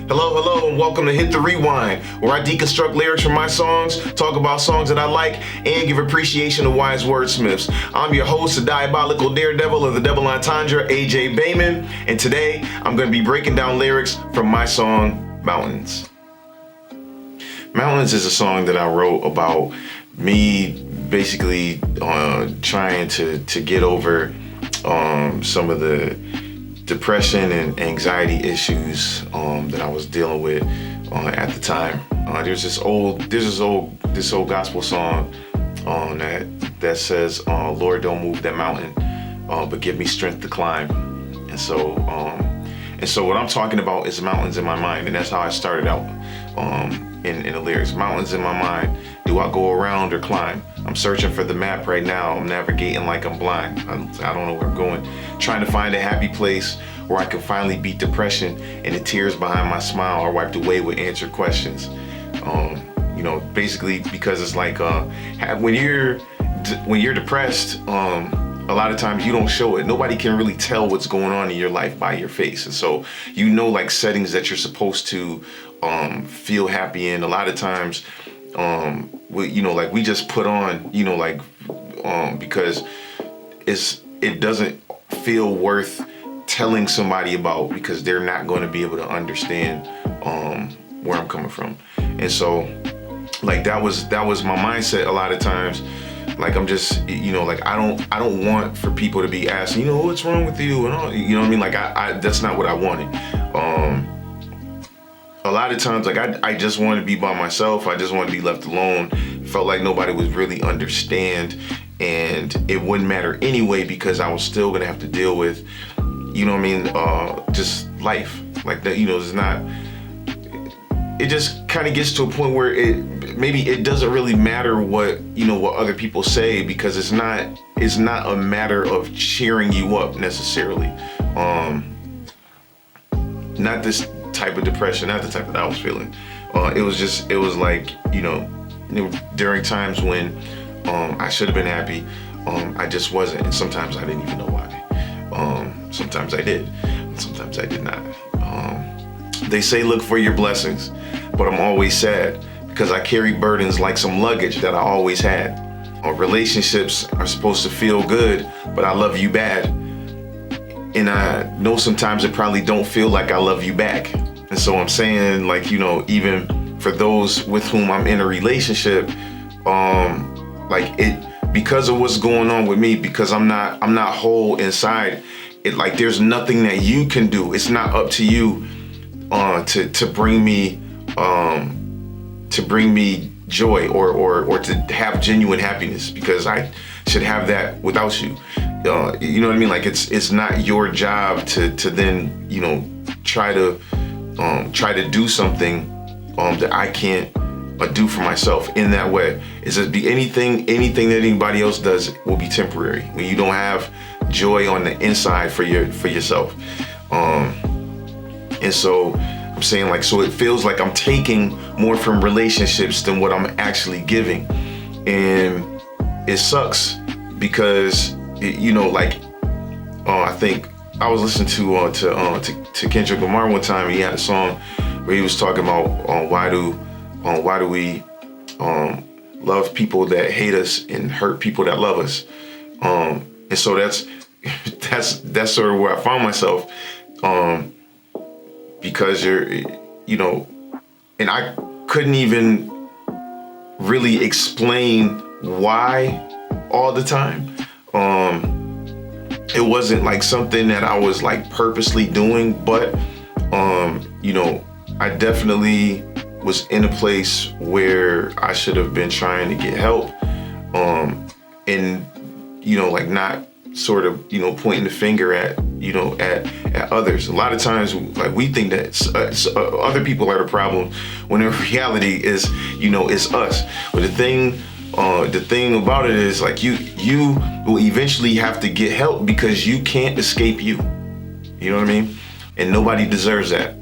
Hello, hello, and welcome to Hit the Rewind, where I deconstruct lyrics from my songs, talk about songs that I like, and give appreciation to wise wordsmiths. I'm your host, the diabolical daredevil of the double entendre, AJ Bayman, and today I'm going to be breaking down lyrics from my song, Mountains. Mountains is a song that I wrote about me basically trying to get over some of the depression and anxiety issues that I was dealing with at the time. There's this old gospel song that says, "Lord, don't move that mountain, but give me strength to climb." And so what I'm talking about is mountains in my mind, and that's how I started out in the lyrics. Mountains in my mind. Do I go around or climb? I'm searching for the map right now. I'm navigating like I'm blind. I don't know where I'm going. Trying to find a happy place where I can finally beat depression, and the tears behind my smile are wiped away with answered questions. Basically because it's like when you're depressed, a lot of times you don't show it. Nobody can really tell what's going on in your life by your face. And so, like settings that you're supposed to feel happy in. A lot of times, we just put on, because it doesn't feel worth telling somebody about, because they're not going to be able to understand where I'm coming from. And so, that was my mindset a lot of times. I'm just, I don't want for people to be asking, what's wrong with you, and all, you know what I mean? I that's not what I wanted. A lot of times, I just wanted to be by myself. I just wanted to be left alone. Felt like nobody would really understand, and it wouldn't matter anyway, because I was still gonna have to deal with, just life. It's not. It just kind of gets to a point where it doesn't really matter what other people say, because it's not a matter of cheering you up necessarily. Not this type of depression, not the type that I was feeling. It was like, during times when I should have been happy, I just wasn't, and sometimes I didn't even know why. Sometimes I did, and sometimes I did not. They say look for your blessings, but I'm always sad because I carry burdens like some luggage that I always had. Relationships are supposed to feel good, but I love you bad. And I know sometimes it probably don't feel like I love you back. And so I'm saying, even for those with whom I'm in a relationship, because of what's going on with me, because I'm not whole inside, there's nothing that you can do. It's not up to you to bring me joy or to have genuine happiness, because I should have that without you. You know what I mean? It's not your job to then try to do something that I can't do for myself in that way. Is it be anything that anybody else does will be temporary when you don't have joy on the inside for yourself. And so I'm saying, so it feels like I'm taking more from relationships than what I'm actually giving, and it sucks because I think I was listening to Kendrick Lamar one time, and he had a song where he was talking about why do we love people that hate us and hurt people that love us, and so that's sort of where I found myself, because and I couldn't even really explain why all the time. It wasn't something that I was purposely doing, but I definitely was in a place where I should have been trying to get help, and not sort of pointing the finger at others. A lot of times we think that other people are the problem, when in reality is it's us. But the thing about it is you will eventually have to get help, because you can't escape you. You know what I mean? And nobody deserves that.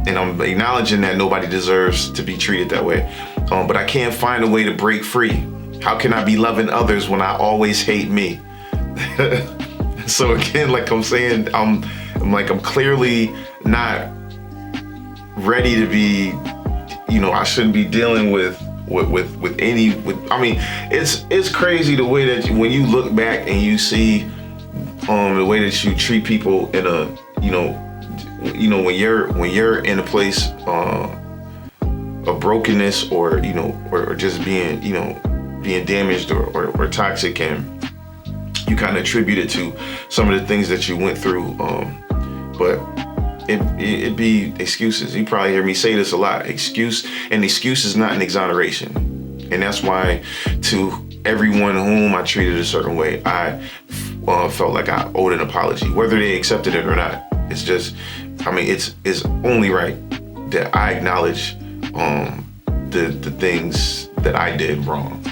And I'm acknowledging that nobody deserves to be treated that way. But I can't find a way to break free. How can I be loving others when I always hate me? So again, I'm saying, I'm clearly not ready to be, I shouldn't be dealing with I mean, it's crazy the way that when you look back and you see the way that you treat people in a, when you're in a place of brokenness, or or just being damaged or toxic, and you kind of attribute it to some of the things that you went through, but it'd be excuses. You probably hear me say this a lot. Excuse is not an exoneration. And that's why to everyone whom I treated a certain way, I felt like I owed an apology, whether they accepted it or not. It's just, it's only right that I acknowledge the things that I did wrong.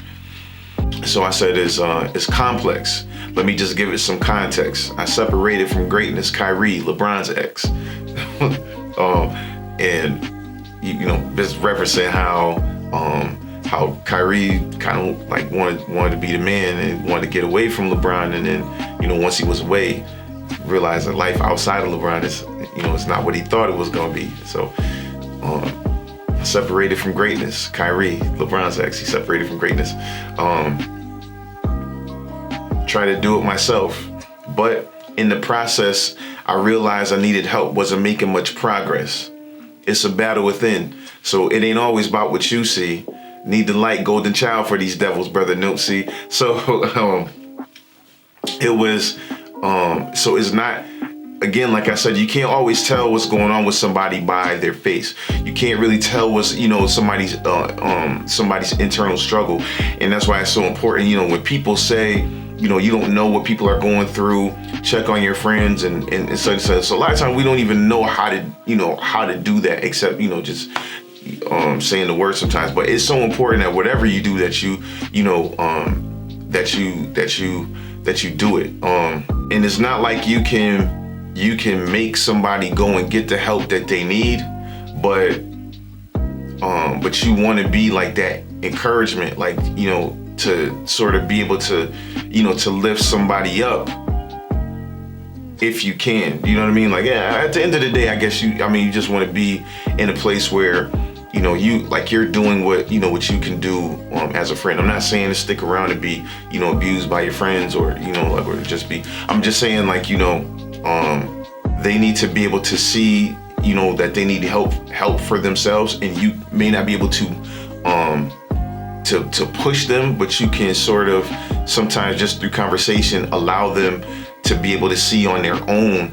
So I said it's complex. Let me just give it some context. I separated from greatness, Kyrie, LeBron's ex. And just referencing how Kyrie kind of like wanted to be the man and wanted to get away from LeBron, and then once he was away, realized that life outside of LeBron is it's not what he thought it was gonna be. So separated from greatness, Kyrie, LeBron's ex. He separated from greatness. Try to do it myself, but in the process, I realized I needed help, wasn't making much progress. It's a battle within, so it ain't always about what you see. Need the light, golden child for these devils, brother Nupsi. So it was, so it's not, again, like I said, you can't always tell what's going on with somebody by their face. You can't really tell what's, somebody's internal struggle. And that's why it's so important, when people say, you don't know what people are going through, check on your friends and such and such. So a lot of times we don't even know how to do that, except, just saying the word sometimes. But it's so important that whatever you do, that you do it. And it's not like you can make somebody go and get the help that they need, but you want to be like that encouragement, like, to sort of be able to, to lift somebody up if you can, you know what I mean? Like, yeah, at the end of the day, I guess you just want to be in a place where, you're doing what you can do as a friend. I'm not saying to stick around and be, abused by your friends, or, or just be, I'm just saying, like, they need to be able to see, that they need help for themselves, and you may not be able to push them, but you can sort of sometimes just through conversation allow them to be able to see on their own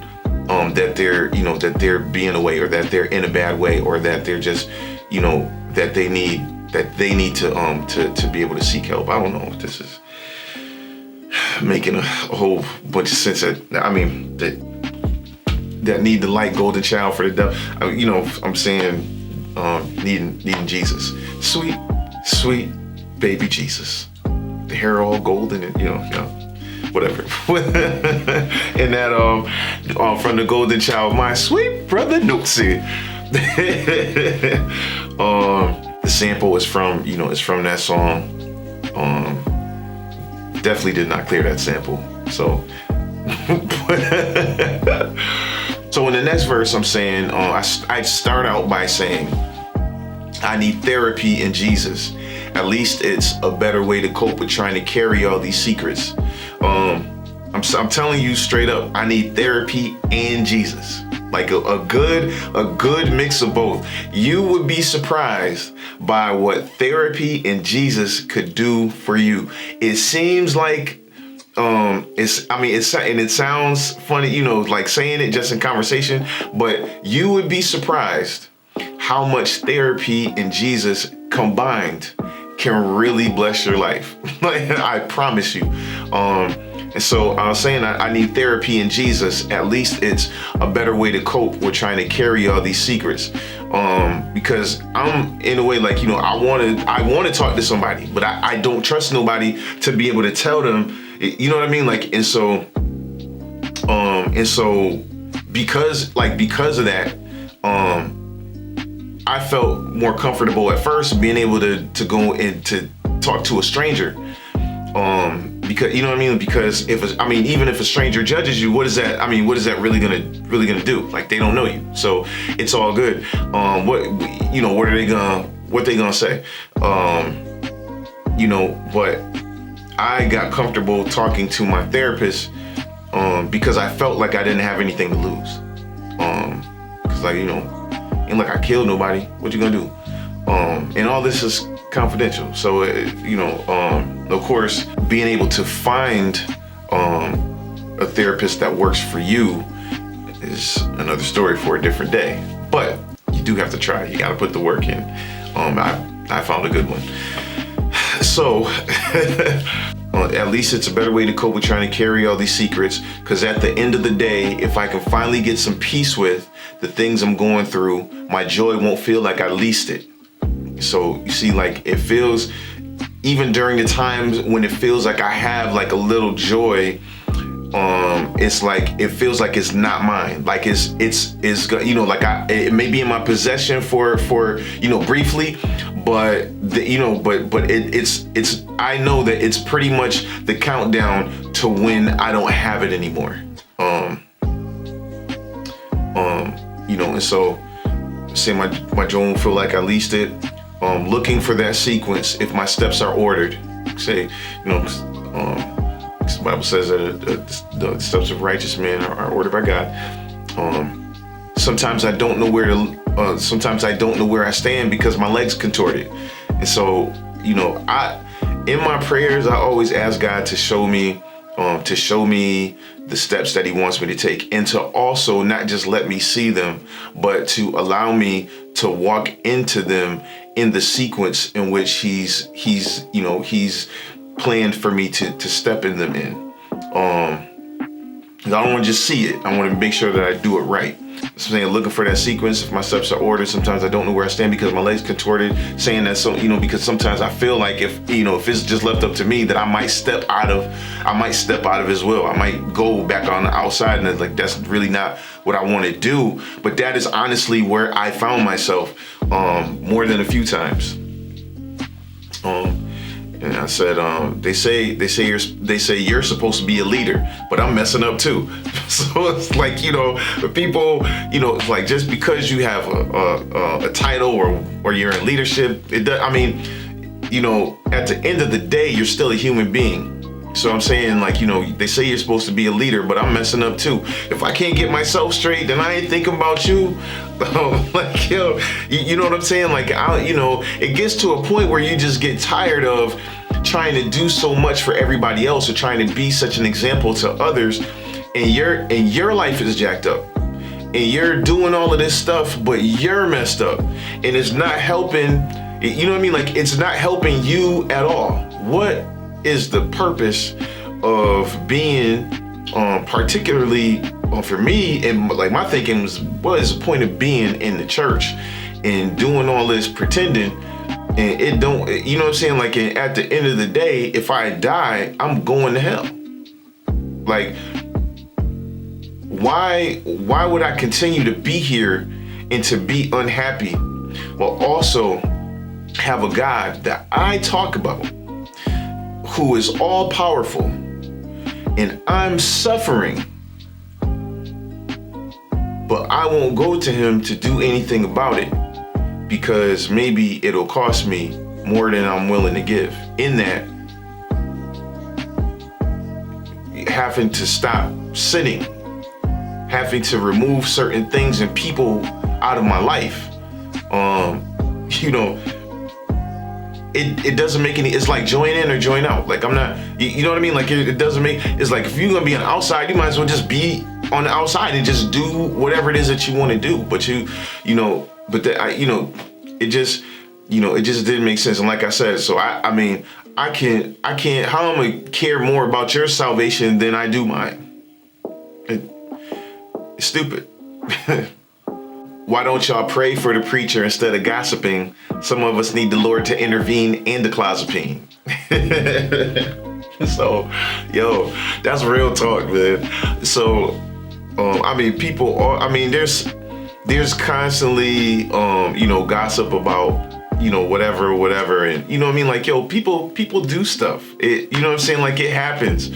that they're being away, or that they're in a bad way, or that they're just that they need to be able to seek help. I don't know if this is making a whole bunch of sense. That need the light, golden child for the devil. I'm saying needing Jesus, sweet baby Jesus, the hair all golden, and whatever. And that from the golden child, my sweet brother Nupsi. The sample is from that song. Definitely did not clear that sample. So so in the next verse, I'm saying I start out by saying I need therapy in Jesus. At least it's a better way to cope with trying to carry all these secrets. I'm telling you straight up, I need therapy and Jesus. Like a good mix of both. You would be surprised by what therapy and Jesus could do for you. It seems like it sounds funny, like saying it just in conversation, but you would be surprised how much therapy and Jesus combined can really bless your life. Like, I promise you. And so I was saying I need therapy in Jesus. At least it's a better way to cope with trying to carry all these secrets. Because I'm in a way like, I want to talk to somebody, but I don't trust nobody to be able to tell them, you know what I mean? Like, and so because of that, I felt more comfortable at first being able to go and to talk to a stranger, because you know what I mean. Because even if a stranger judges you, what is that? I mean, what is that really gonna do? Like, they don't know you, so it's all good. What they gonna say? But I got comfortable talking to my therapist because I felt like I didn't have anything to lose. Cause ain't like I killed nobody. What you gonna do? And all this is confidential. So, of course, being able to find a therapist that works for you is another story for a different day. But you do have to try. You got to put the work in. I found a good one. So, at least it's a better way to cope with trying to carry all these secrets. Because at the end of the day, if I can finally get some peace with the things I'm going through, my joy won't feel like I leased it. So you see, like, it feels, even during the times when it feels like I have like a little joy, it's like, it feels like it's not mine. Like it's it may be in my possession for briefly, but it's I know that it's pretty much the countdown to when I don't have it anymore. And so say my joy won't feel like I leased it. Looking for that sequence if my steps are ordered. Say, the Bible says that the steps of righteous men are ordered by God. Sometimes I don't know where I stand because my legs contorted. And so, in my prayers, I always ask God to show me the steps that he wants me to take, and to also not just let me see them, but to allow me to walk into them in the sequence in which he's planned for me to step in them in. I don't want to just see it. I want to make sure that I do it right. So saying, looking for that sequence. If my steps are ordered, sometimes I don't know where I stand because my legs contorted. Saying that, so because sometimes I feel like if it's just left up to me, that I might step out of his will. I might go back on the outside, and it's like, that's really not what I want to do. But that is honestly where I found myself more than a few times. And I said, they say you're supposed to be a leader, but I'm messing up too. So it's like, people, it's like, just because you have a title or you're in leadership, at the end of the day, you're still a human being. So I'm saying, like, they say you're supposed to be a leader, but I'm messing up too. If I can't get myself straight, then I ain't thinking about you. Like, you know what I'm saying? Like, it gets to a point where you just get tired of trying to do so much for everybody else, or trying to be such an example to others, and your life is jacked up, and you're doing all of this stuff, but you're messed up, and it's not helping. You know what I mean? Like, it's not helping you at all. What is the purpose of being, particularly for me, and like my thinking was, what is the point of being in the church and doing all this pretending, and it don't, you know what I'm saying? Like, at the end of the day, if I die, I'm going to hell. Like, why would I continue to be here and to be unhappy, while also have a God that I talk about, who is all powerful, and I'm suffering, but I won't go to him to do anything about it, because maybe it'll cost me more than I'm willing to give. In that, having to stop sinning, having to remove certain things and people out of my life, it doesn't make any, it's like join in or join out. Like, I'm not, you know what I mean? Like, it doesn't make, it's like, if you're gonna be on the outside, you might as well just be on the outside and just do whatever it is that you want to do. But it just didn't make sense. And like I said, so I can't, how am I gonna care more about your salvation than I do mine? It's stupid. Why don't y'all pray for the preacher instead of gossiping? Some of us need the Lord to intervene in the clozapine. So, that's real talk, man. So, there's constantly, gossip about whatever. And you know what I mean? Like, yo, people do stuff. You know what I'm saying? Like, it happens.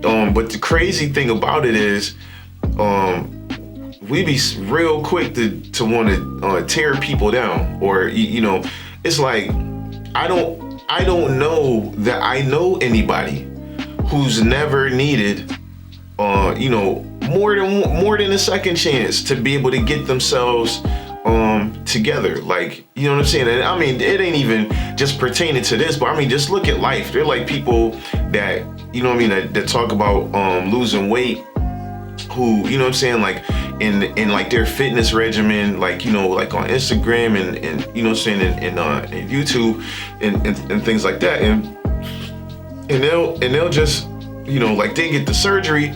But the crazy thing about it is, we be real quick to want to tear people down, or it's like I don't know that I know anybody who's never needed more than a second chance to be able to get themselves together. Like, you know what I'm saying? And I mean, it ain't even just pertaining to this, but I mean, just look at life. They're like people that, that talk about losing weight, who, you know what I'm saying, like in like their fitness regimen, like, like on Instagram and you know what I'm saying, and YouTube and things like that. And they'll just, like they get the surgery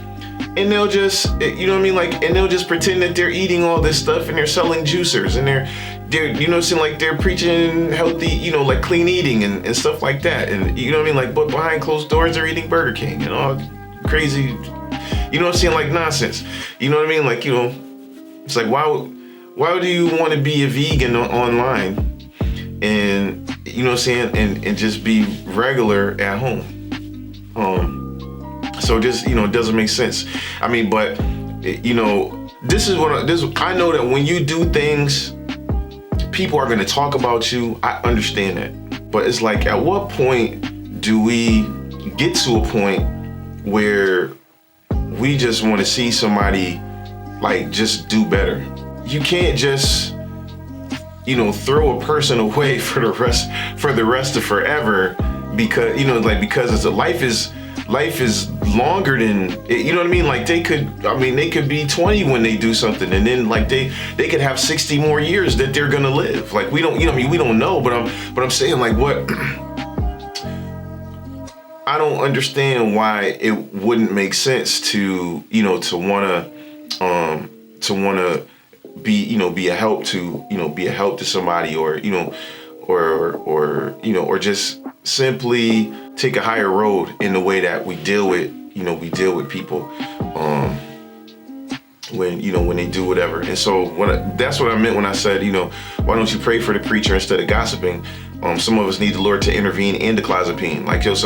and they'll just, like, and they'll just pretend that they're eating all this stuff and they're selling juicers and they're you know what I'm saying, like they're preaching healthy, like clean eating and stuff like that. And you know what I mean? Like, but behind closed doors, they're eating Burger King and all crazy, you know what I'm saying, like nonsense. You know what I mean? Like, it's like, why do you want to be a vegan online and, you know what I'm saying, and just be regular at home? So just, it doesn't make sense. I mean, but, this is I know that when you do things, people are going to talk about you. I understand that. But it's like, at what point do we get to a point where we just want to see somebody like just do better? You can't just, throw a person away for the rest of forever because, because it's life is longer than, you know what I mean? Like they could be 20 when they do something, and then like they could have 60 more years that they're gonna live. Like we don't, we don't know, but I'm saying, like, what I don't understand why it wouldn't make sense to wanna be a help to somebody, or just simply take a higher road in the way that we deal with people when they do whatever. And so that's what I meant when I said, why don't you pray for the preacher instead of gossiping? Some of us need the Lord to intervene and declazepine. Like, there's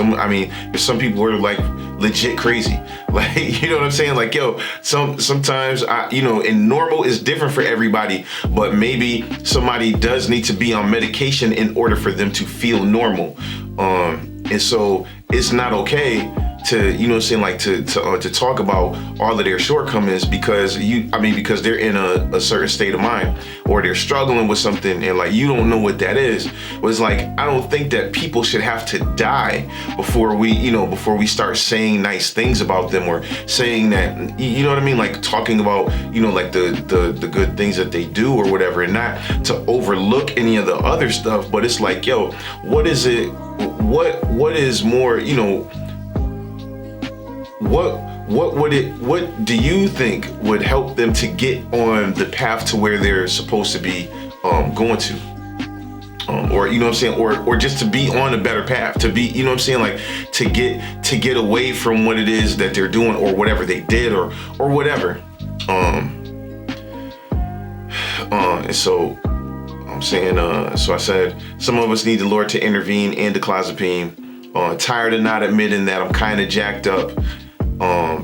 some people who are like legit crazy. Like, you know what I'm saying? Like, sometimes and normal is different for everybody, but maybe somebody does need to be on medication in order for them to feel normal. And so it's not okay to, to talk about all of their shortcomings because they're in a certain state of mind, or they're struggling with something and like you don't know what that is. But it's like, I don't think that people should have to die before we start saying nice things about them, or saying that, you know what I mean, like talking about, like the good things that they do or whatever, and not to overlook any of the other stuff. But it's like, what is it? What is more, what do you think would help them to get on the path to where they're supposed to be going to? Or, you know what I'm saying, or just to be on a better path, to be, you know what I'm saying, like to get away from what it is that they're doing, or whatever they did, or whatever. And so I'm saying, so I said, some of us need the Lord to intervene and declazepine. Tired of not admitting that I'm kind of jacked up.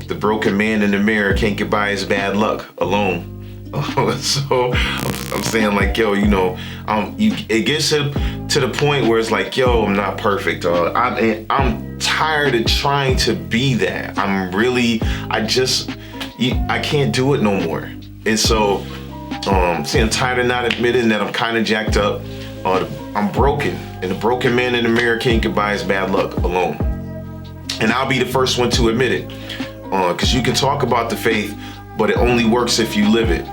The broken man in the mirror can't get by his bad luck alone. So I'm saying, like, it gets to the point where it's like, I'm not perfect. I'm tired of trying to be that. I can't do it no more. And so, saying, tired of not admitting that I'm kind of jacked up. I'm broken, and the broken man in the mirror can't get by his bad luck alone. And I'll be the first one to admit it, because you can talk about the faith, but it only works if you live it.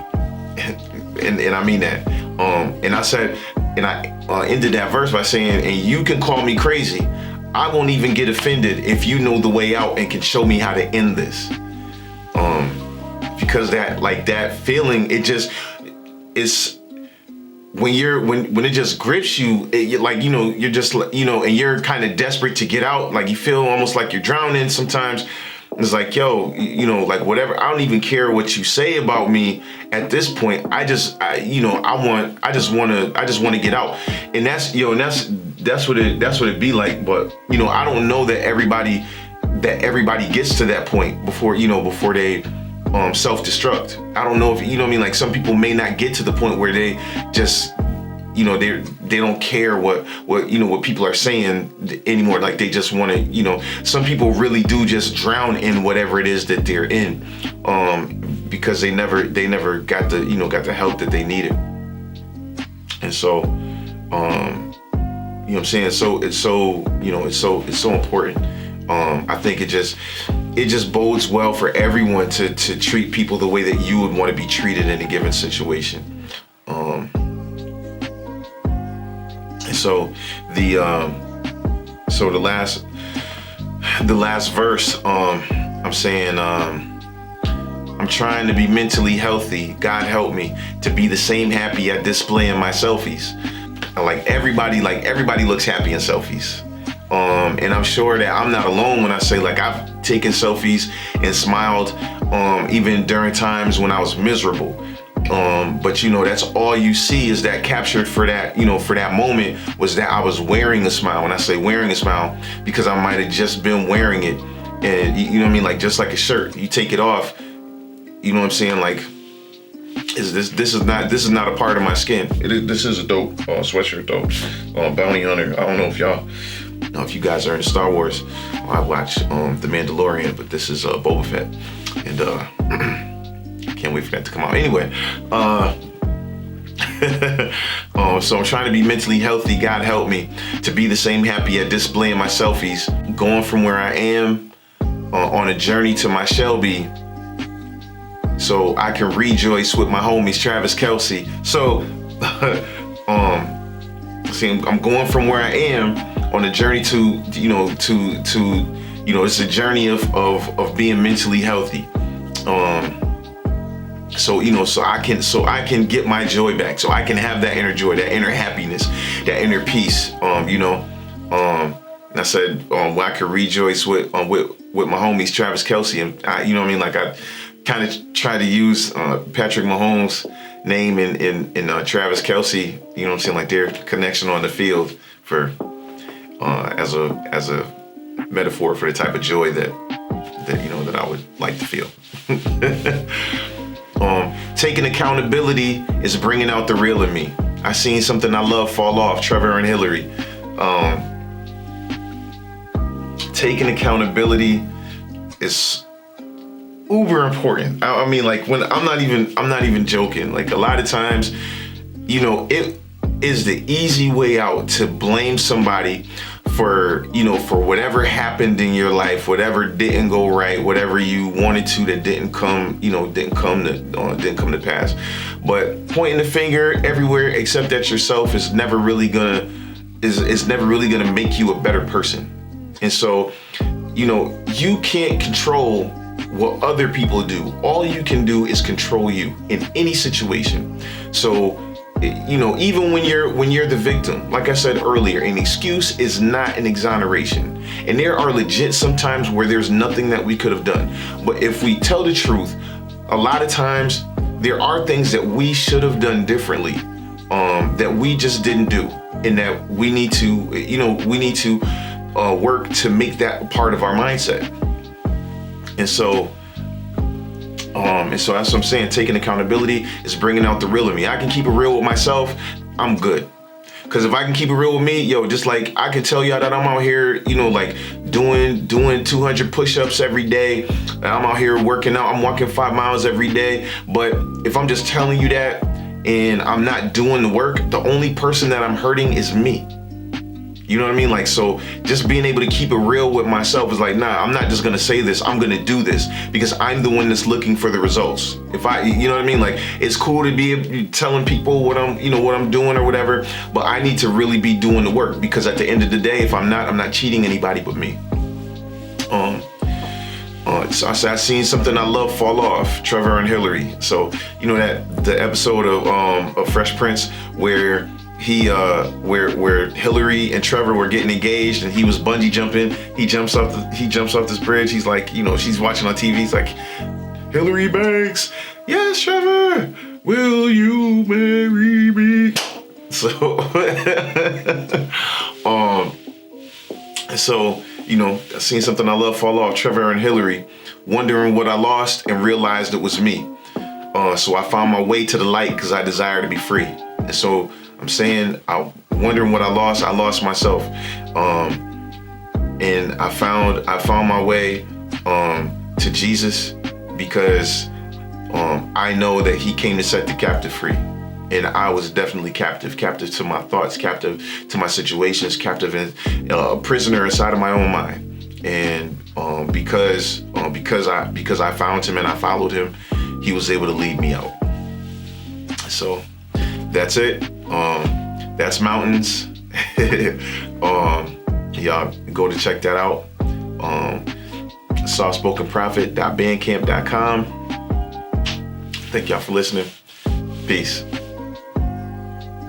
And I mean that. And I said, and I ended that verse by saying, and you can call me crazy. I won't even get offended if you know the way out and can show me how to end this. Because that feeling, it's when it just grips you, you're just, and you're kind of desperate to get out. Like you feel almost like you're drowning sometimes. It's like, yo, like whatever. I don't even care what you say about me at this point. I just want to get out. And that's what it be like. But, I don't know that everybody gets to that point before they self-destruct. I don't know if, like some people may not get to the point where they just, they don't care what people are saying anymore. Like they just want to, some people really do just drown in whatever it is that they're in, because they never got the help that they needed. And so, what I'm saying? So it's so important. I think it just bodes well for everyone to treat people the way that you would want to be treated in a given situation. So the last verse, I'm saying, I'm trying to be mentally healthy. God help me to be the same happy at displaying my selfies. Everybody looks happy in selfies. And I'm sure that I'm not alone when I say like I've taken selfies and smiled, even during times when I was miserable. But that's all you see is that captured for that moment was that I was wearing a smile. When I say wearing a smile, because I might have just been wearing it, and you know what I mean, like just like a shirt, you take it off. You know what I'm saying? Like, this is not a part of my skin. This is a dope sweatshirt though. Bounty Hunter. I don't know if y'all know if you guys are into Star Wars. I watch The Mandalorian, but this is Boba Fett, and can't wait for that to come out. Anyway, so I'm trying to be mentally healthy. God help me to be the same happy at displaying my selfies, going from where I am on a journey to my Shelby, so I can rejoice with my homies Travis Kelce. So, see, I'm going from where I am on a journey to it's a journey of being mentally healthy. So I can get my joy back. So I can have that inner joy, that inner happiness, that inner peace. And I said, well, I could rejoice with my homies Travis Kelce, and I kind of try to use Patrick Mahomes' name in Travis Kelce. You know what I'm saying? Like their connection on the field for as a metaphor for the type of joy that I would like to feel. Taking accountability is bringing out the real in me. I seen something I love fall off, Trevor and Hillary. Taking accountability is uber important. I mean, like when I'm not even joking. Like a lot of times, it is the easy way out to blame somebody for whatever happened in your life, whatever didn't go right, whatever you wanted to that didn't come to pass. But pointing the finger everywhere except at yourself is never really gonna make you a better person. And so, you can't control what other people do. All you can do is control you in any situation. So, even when you're the victim, like I said earlier, an excuse is not an exoneration. And there are legit sometimes where there's nothing that we could have done. But if we tell the truth, a lot of times there are things that we should have done differently, that we just didn't do, and that we need to work to make that part of our mindset. And so that's what I'm saying. Taking accountability is bringing out the real in me. I can keep it real with myself. I'm good. Because if I can keep it real with me, just like I can tell y'all that I'm out here, like doing 200 push-ups every day. And I'm out here working out. I'm walking 5 miles every day. But if I'm just telling you that and I'm not doing the work, the only person that I'm hurting is me. You know what I mean? Like, so just being able to keep it real with myself is like, nah, I'm not just going to say this. I'm going to do this because I'm the one that's looking for the results. If you know what I mean? Like, it's cool to be telling people what I'm doing or whatever, but I need to really be doing the work, because at the end of the day, if I'm not cheating anybody but me. So I said, I seen something I love fall off, Trevor and Hillary. So, that the episode of Fresh Prince where where Hillary and Trevor were getting engaged, and he was bungee jumping. He jumps off this bridge. He's like, she's watching on TV. He's like, Hillary Banks, yes, Trevor, will you marry me? So, I seen something I love fall off. Trevor and Hillary, wondering what I lost and realized it was me. So I found my way to the light because I desire to be free. And so I'm saying, wondering what I lost myself. And I found my way to Jesus because I know that he came to set the captive free. And I was definitely captive to my thoughts, captive to my situations, captive and a prisoner inside of my own mind. And because I found him and I followed him, he was able to lead me out. So that's it. That's Mountains. Y'all go to check that out. Softspokenprophet.bandcamp.com. Thank y'all for listening. Peace.